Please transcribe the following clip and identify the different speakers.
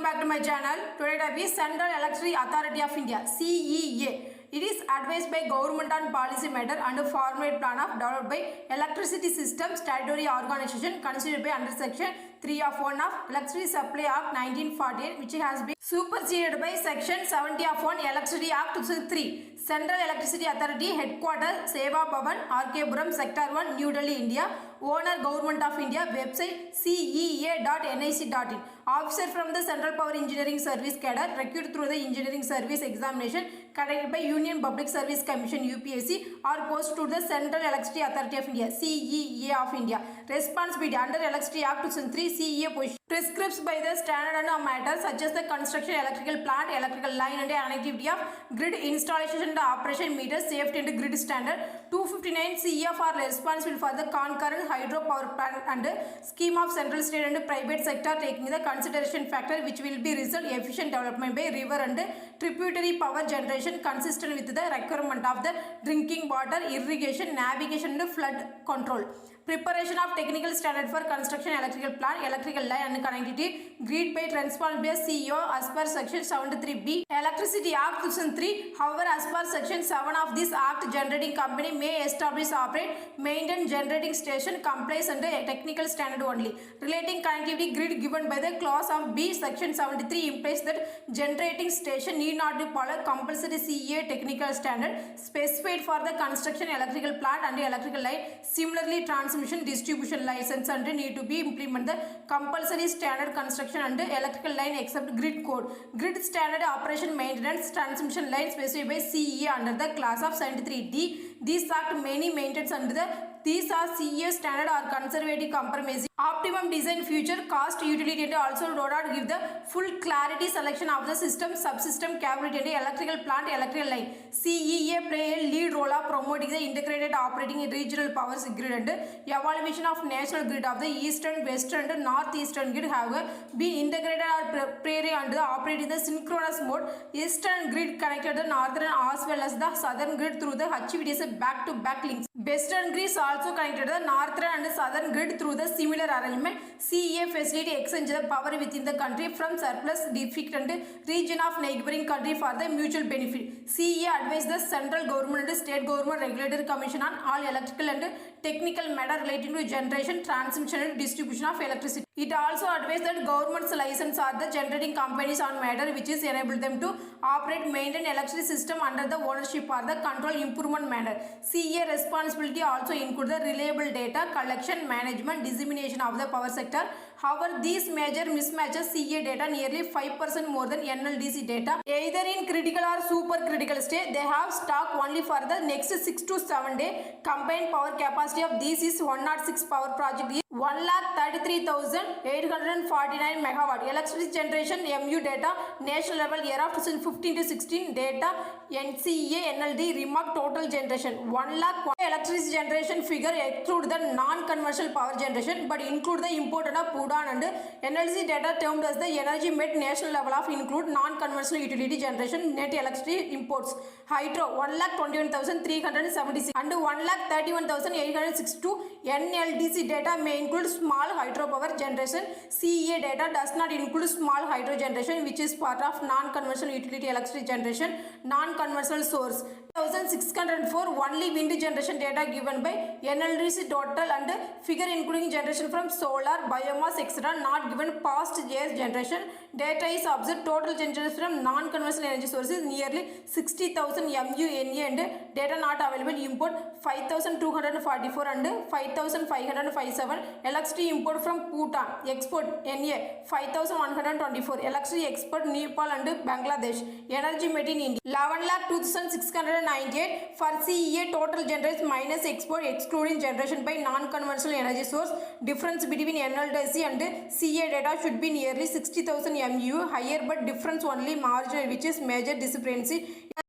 Speaker 1: back to my channel. Today topic is Central Electricity Authority of India CEA. It is advised by government on policy matter and formulate plan of developed by Electricity System Statutory Organization considered by under section 3 of 1 of Electricity Supply Act 1948 which has been superseded by section 70 of 1 Electricity Act 2003. Central Electricity Authority Headquarters Seva Bhavan RK Sector 1 New Delhi India. Owner Government of India. Website cea.nic.in. Officer from the Central Power Engineering Service cadre recruited through the Engineering Service Examination conducted by Union Public Service Commission UPSC or post to the Central Electricity Authority of India CEA of India. Responsibility under Electricity Act 2003 CEA position prescribes by the standard and matters such as the construction electrical plant, electrical line and connectivity of grid installation and operation meters, safety and grid standard. 259 CEF are responsible for the concurrent hydro power plant and scheme of central, state and private sector taking the consideration factor which will be result efficient development by river and tributary power generation consistent with the requirement of the drinking water, irrigation, navigation and flood control. Preparation of technical standard for construction electrical plant, electrical line and connectivity grid by responsible by CEO as per section 73B Electricity Act 2003. However, as per section 7 of this act, generating company may establish, operate, maintain generating station complies under technical standard only. Relating connectivity grid given by the clause of B section 73 implies that generating station need not to follow compulsory CEA technical standard specified for the construction electrical plant and electrical line. Similarly, transmission distribution license and need to be implement the compulsory standard construction and electrical line except grid code. Grid standard operation maintenance transmission line specified by CEA under the class of 73D. These act many maintenance under these are CEA standard or conservative compromising. Optimum design, future cost, utility and also do not give the full clarity selection of the system, subsystem, capability and electrical plant, electrical line. CEA play a lead role of promoting the integrated operating regional power grid and evaluation of national grid of the eastern, western and northeastern grid have been integrated or prairie under the operating the synchronous mode. Eastern grid connected the northern as well as the southern grid through the HVDC back-to-back links. Western grid also connected the northern and southern grid through the similar arrangement. CEA facility exchange the power within the country from surplus defect and region of neighboring country for the mutual benefit. CEA advised the central government and state government regulatory commission on all electrical and technical matter relating to generation, transmission and distribution of electricity. It also advised that government's license are the generating companies on matter which is enable them to operate, maintain electricity system under the ownership or the control improvement matter. CEA responsibility also include the reliable data collection, management, dissemination of the power sector. However, these major mismatches CEA data nearly 5% more than NLDC data. Either in critical or supercritical state, they have stock only for the next 6 to 7 days. Combined power capacity of these is 106 power project is 1,33,849 megawatt. Electricity generation MU data national level year of 2015 to 16 data NCEA NLD remark total generation 1 lakh. Electricity generation figure exclude the non-conventional power generation but include the imported of PUDAN and NLC data termed as the energy met national level of include non-conventional utility generation net electricity imports. Hydro 1,21,376 and 1,31,862. NLDC data may include small hydropower generation. CEA data does not include small hydro generation which is part of non-conventional utility electricity generation, non-conventional source. 1,604 only wind generation data given by NLDC total and figure including generation from solar, biomass etc. not given past years generation. Data is observed total generation from non-conventional energy sources nearly 60,000 MUNA and data not available import 5,244 and 5,557. Electricity import from Bhutan, export NA 5,124. Electricity export Nepal and Bangladesh. Energy met in India 11,02,698. For CEA total generation minus export excluding generation by non-conventional energy source. Difference between NLDC and CEA data should be nearly 60,000 MU higher but difference only marginal which is major discrepancy.